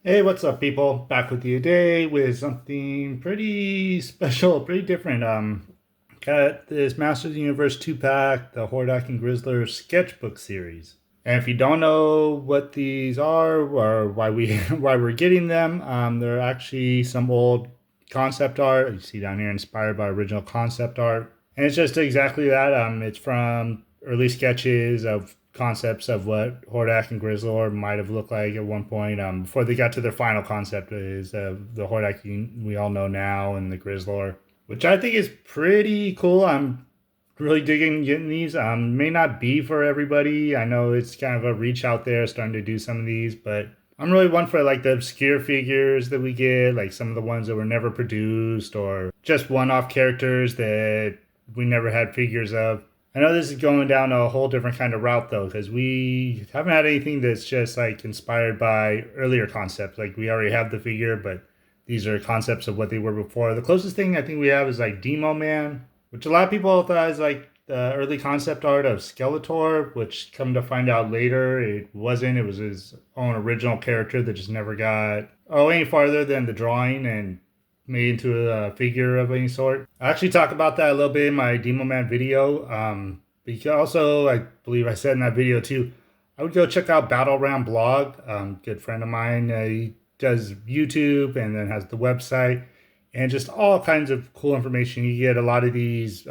Hey, what's up, people? Back with you today with something pretty special, pretty different. Got this Masters of the Universe 2-pack, the Hordak and Grizzlor sketchbook series. And if you don't know what these are or why we why we're getting them, they're actually some old concept art you see down here, inspired by original concept art. And it's just exactly that. It's from early sketches of concepts of what Hordak and Grizzlor might have looked like at one point, before they got to their final concept is the Hordak we all know now and the Grizzlor, which I think is pretty cool. I'm really digging getting these. May not be for everybody. I know it's kind of a reach out there starting to do some of these, but I'm really one for like the obscure figures that we get, like some of the ones that were never produced or just one-off characters that we never had figures of. I know this is going down a whole different kind of route though, because we haven't had anything that's just like inspired by earlier concepts. Like we already have the figure, but these are concepts of what they were before. The closest thing I think we have is like Demo Man, which a lot of people thought is like the early concept art of Skeletor, which come to find out later it wasn't. It was his own original character that just never got any farther than the drawing and made into a figure of any sort. I actually talk about that a little bit in my Demo Man video. Because also, I believe I said in that video too, I would go check out Battleram blog. Good friend of mine. He does YouTube and then has the website and just all kinds of cool information. You get a lot of these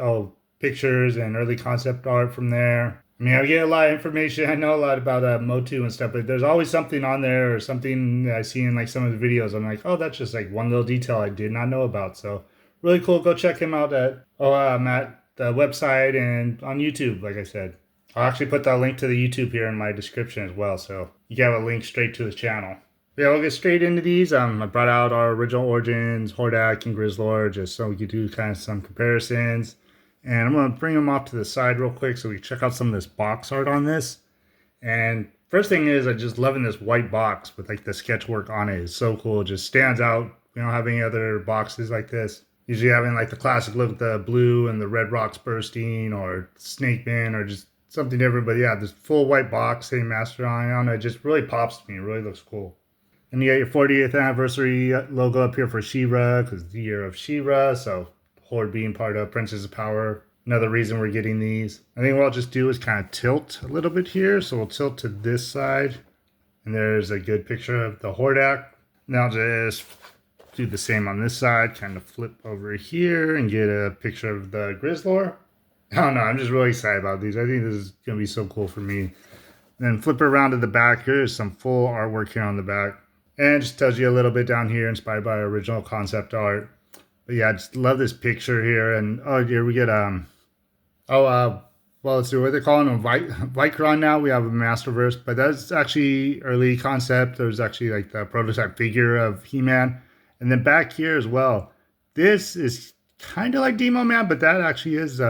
pictures and early concept art from there. I mean, I get a lot of information. I know a lot about Motu and stuff, but there's always something on there or something that I see in like some of the videos. I'm like, oh, that's just like one little detail I did not know about. So really cool. Go check him out at the website and on YouTube. Like I said, I'll actually put that link to the YouTube here in my description as well, so you can have a link straight to his channel. Yeah, we'll get straight into these. I brought out our original origins, Hordak and Grizzlor, just so we could do kind of some comparisons. And I'm going to bring them off to the side real quick so we can check out some of this box art on this. And first thing is, I just loving this white box with like the sketch work on it. It's so cool. It just stands out. We don't have any other boxes like this. Usually having like the classic look, the blue and the red rocks bursting or snake bin or just something different. But yeah, this full white box, same master on it, just really pops to me. It really looks cool. And you got your 40th anniversary logo up here for She-Ra, because it's the year of She-Ra. So Horde being part of Princess of Power. Another reason we're getting these. I think what I'll just do is kind of tilt a little bit here. So we'll tilt to this side. And there's a good picture of the Hordak. Now just do the same on this side. Kind of flip over here and get a picture of the Grizzlor. I don't know. I'm just really excited about these. I think this is going to be so cool for me. Then flip around to the back. Here's some full artwork here on the back. And it just tells you a little bit down here, inspired by original concept art. But yeah, I just love this picture here. And oh, here we get well, let's see what they're calling them, Vicron now. We have a Masterverse, but that's actually early concept. There's actually like the prototype figure of He-Man. And then back here as well, this is kind of like Demo Man, but that actually is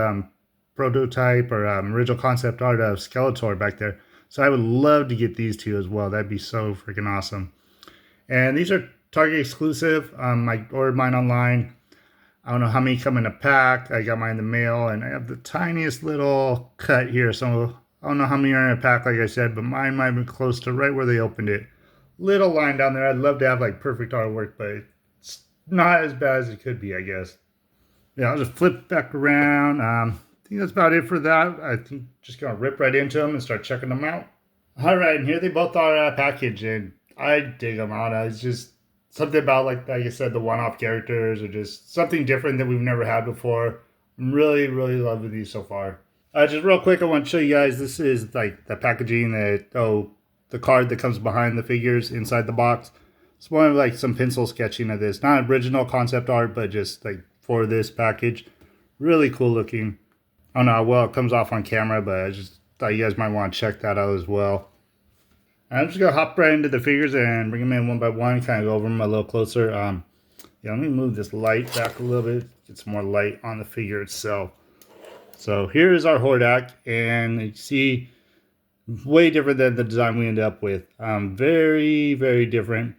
prototype or original concept art of Skeletor back there. So I would love to get these two as well. That'd be so freaking awesome. And these are Target exclusive. I ordered mine online. I don't know how many come in a pack. I got mine in the mail, and I have the tiniest little cut here. So I don't know how many are in a pack, like I said, but mine might be close to right where they opened it. Little line down there. I'd love to have like perfect artwork, but it's not as bad as it could be, I guess. Yeah, I'll just flip back around. I think that's about it for that. I think just gonna rip right into them and start checking them out. All right, and here they both are packaged, and I dig them out. It's just something about like I said, the one-off characters or just something different that we've never had before. I'm really, really loving these so far. Just real quick, I want to show you guys. This is like the packaging that the card that comes behind the figures inside the box. It's more of like some pencil sketching of this, not original concept art, but just like for this package. Really cool looking. I don't know how well it comes off on camera, but I just thought you guys might want to check that out as well. I'm just going to hop right into the figures and bring them in one by one, kind of go over them a little closer. Yeah, let me move this light back a little bit, get some more light on the figure itself. So here is our Hordak, and you see, way different than the design we ended up with. Very, very different.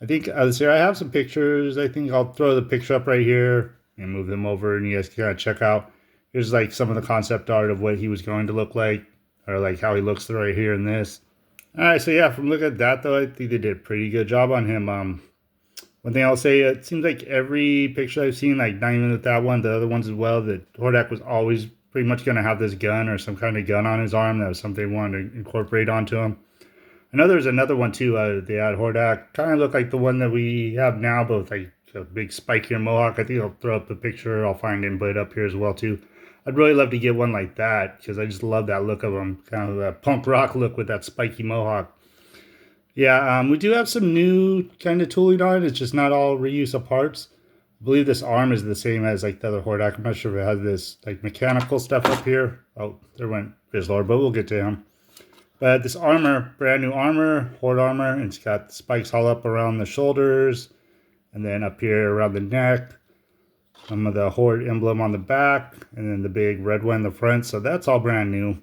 I think, let's see, I have some pictures. I think I'll throw the picture up right here and move them over, and you guys can kind of check out. Here's like some of the concept art of what he was going to look like, or like how he looks right here in this. All right, so yeah, from looking at that though, I think they did a pretty good job on him. One thing I'll say, it seems like every picture I've seen, like not even with that one, the other ones as well, that Hordak was always pretty much going to have this gun or some kind of gun on his arm. That was something they wanted to incorporate onto him. I know there's another one too. They had Hordak, kind of look like the one that we have now, but with like a big spikier mohawk. I think I'll throw up a picture. I'll find him, but up here as well too. I'd really love to get one like that because I just love that look of him, kind of a punk rock look with that spiky mohawk. Yeah, we do have some new kind of tooling on it. It's just not all reuse of parts. I believe this arm is the same as like the other Hordak. I'm not sure if it has this like mechanical stuff up here. Oh, there went Grizzlor, but we'll get to him. But this armor, brand new armor, Horde armor, and it's got spikes all up around the shoulders, and then up here around the neck. Some of the Horde emblem on the back, and then the big red one in the front. So that's all brand new.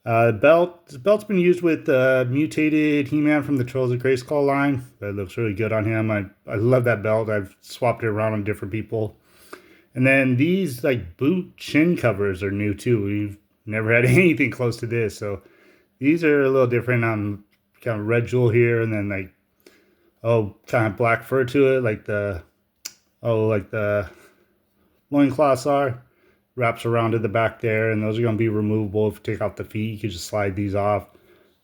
Belt. This belt's been used with mutated He-Man from the Trolls of Grayskull line. That looks really good on him. I love that belt. I've swapped it around on different people. And then these like boot chin covers are new too. We've never had anything close to this. So these are a little different. Kind of red jewel here, and then like kind of black fur to it, like the loincloths are. Wraps around to the back there, and those are going to be removable. If you take out the feet, you can just slide these off.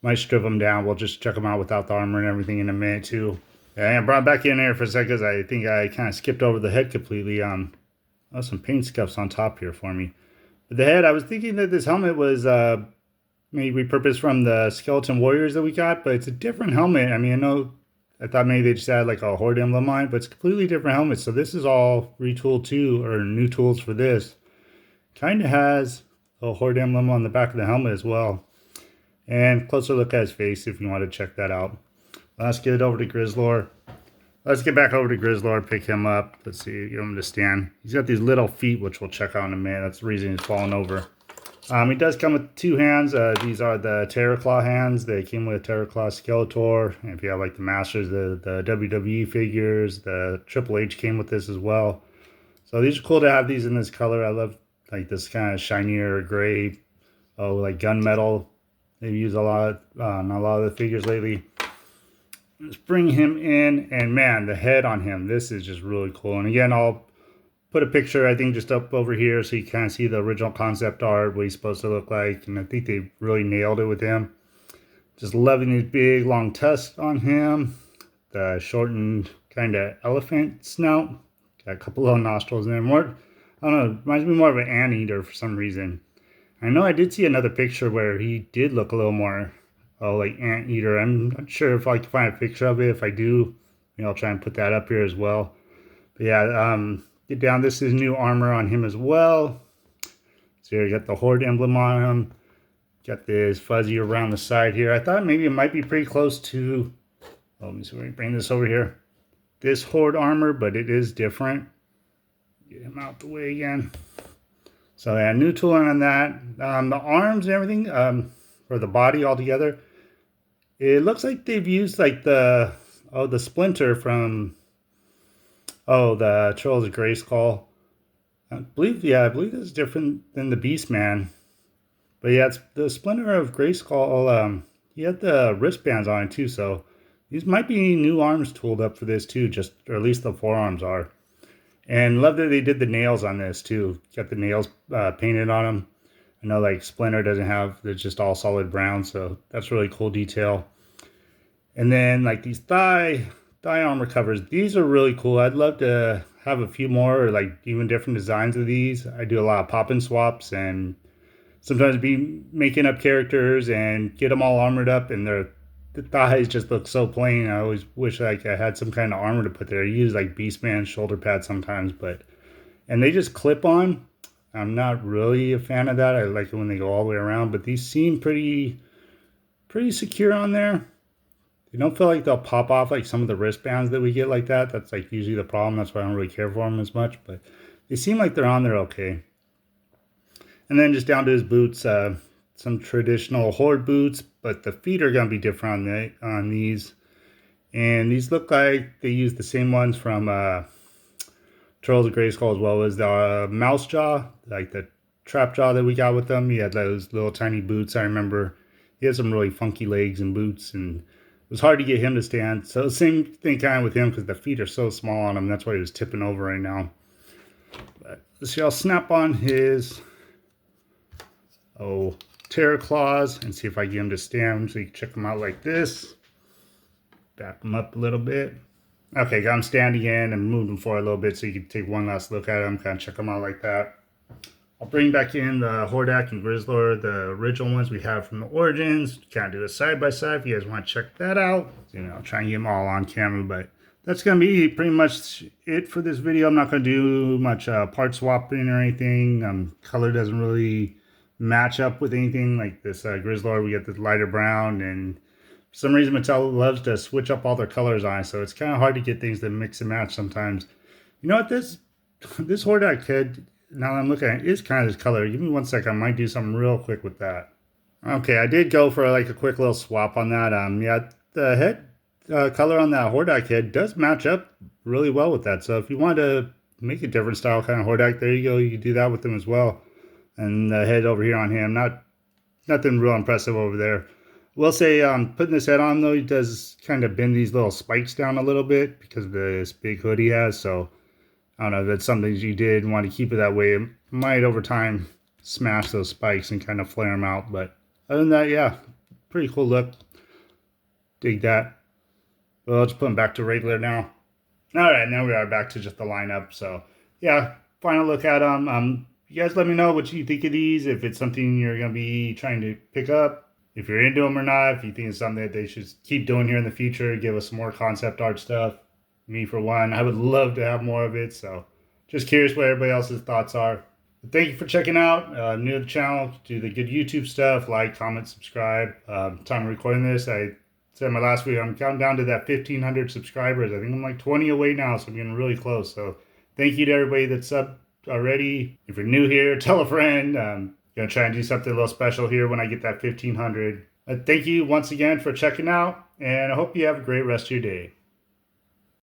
Might strip them down. We'll just check them out without the armor and everything in a minute too. Yeah, I brought it back in there for a second because I think I kind of skipped over the head completely. Some paint scuffs on top here for me. But the head, I was thinking that this helmet was maybe repurposed from the Skeleton Warriors that we got, but it's a different helmet. I mean, I thought maybe they just had like a Horde emblem on it, but it's a completely different helmet. So this is all retooled too, or new tools for this. Kind of has a Horde emblem on the back of the helmet as well. And closer look at his face if you want to check that out. Let's get it over to Grizzlor. Let's get back over to Grizzlor, pick him up. Let's see, get him to stand. He's got these little feet, which we'll check out in a minute. That's the reason he's falling over. He does come with two hands. These are the Terror Claw hands. They came with Terror Claw Skeletor. And if you have like the Masters, the WWE figures, the Triple H came with this as well. So these are cool to have these in this color. I love like this kind of shinier gray, like gunmetal. They've used a lot on a lot of the figures lately. Let's bring him in, and man, the head on him, this is just really cool. And again, I'll put a picture, I think, just up over here so you kind of see the original concept art, what he's supposed to look like. And I think they really nailed it with him. Just loving these big, long tusks on him. The shortened kind of elephant snout. Got a couple little nostrils in there. More, I don't know, reminds me more of an anteater for some reason. I know I did see another picture where he did look a little more like anteater. I'm not sure if I can find a picture of it. If I do, I'll try and put that up here as well. But yeah, get down. This is new armor on him as well. So here you got the Horde emblem on him. Got this fuzzy around the side here. I thought maybe it might be pretty close to, let me see, let me bring this over here. This Horde armor, but it is different. Get him out the way again. So yeah, new tooling on that. The arms and everything, or the body altogether, it looks like they've used like the splinter from the Trolls of Grayskull. I believe it's different than the Beastman. But yeah, it's the splinter of Grayskull. He had the wristbands on it too, so these might be new arms tooled up for this too, or at least the forearms are. And love that they did the nails on this too. Got the nails painted on them. I know like Splinter doesn't have, they're just all solid brown, so that's really cool detail. And then like these thigh armor covers, these are really cool. I'd love to have a few more, or like even different designs of these. I do a lot of pop-in swaps and sometimes be making up characters and get them all armored up, and the thighs just look so plain. I always wish like I had some kind of armor to put there. I use like Beastman shoulder pads sometimes, and they just clip on. I'm not really a fan of that. I like it when they go all the way around, but these seem pretty secure on there. They don't feel like they'll pop off like some of the wristbands that we get like that. That's like usually the problem. That's why I don't really care for them as much, but they seem like they're on there okay. And then just down to his boots, some traditional Horde boots, but the feet are going to be different on these. And these look like they use the same ones from Trolls of Grayskull, as well as the mouse jaw, like the trap jaw that we got with them. He had those little tiny boots. I remember He has some really funky legs and boots, and it was hard to get him to stand. So same thing kind of with him because the feet are so small on him. That's why he was tipping over right now. But let's see, I'll snap on his terror claws and see if I get him to stand. So you can check him out like this. Back him up a little bit. Okay, got him standing in and moved him forward a little bit so you can take one last look at him, kind of check him out like that. I'll bring back in the Hordak and Grizzlor, the original ones we have from the Origins. Kind of do a side-by-side if you guys want to check that out. You know, I'll try and get them all on camera, but that's going to be pretty much it for this video. I'm not going to do much part swapping or anything. Color doesn't really match up with anything. Like this Grizzlor, we get this lighter brown, and for some reason Mattel loves to switch up all their colors on, so it's kind of hard to get things to mix and match sometimes. You know what, this Hordak kid, now that I'm looking at it, is kind of this color. Give me 1 second, I might do something real quick with that. Okay, I did go for like a quick little swap on that. Yeah, the head color on that Hordak head does match up really well with that. So if you want to make a different style kind of Hordak, there you go. You can do that with them as well. And the head over here on him, nothing real impressive over there. Will say, putting this head on though, he does kind of bend these little spikes down a little bit because of this big hood he has. So I don't know if that's something you did want to keep it that way. It might over time smash those spikes and kind of flare them out. But other than that, yeah, pretty cool look. Dig that. Well, let's put them back to regular now. All right, now we are back to just the lineup. So yeah, final look at them. You guys let me know what you think of these. If it's something you're going to be trying to pick up. If you're into them or not, if you think it's something that they should keep doing here in the future, give us some more concept art stuff. Me, for one, I would love to have more of it. So just curious what everybody else's thoughts are. But thank you for checking out. New to the channel, do the good YouTube stuff. Like, comment, subscribe. Time of recording this, I said in my last video, I'm counting down to that 1,500 subscribers. I think I'm like 20 away now, so I'm getting really close. So thank you to everybody that's subbed already. If you're new here, tell a friend. Gonna try and do something a little special here when I get that 1,500. Thank you once again for checking out, and I hope you have a great rest of your day.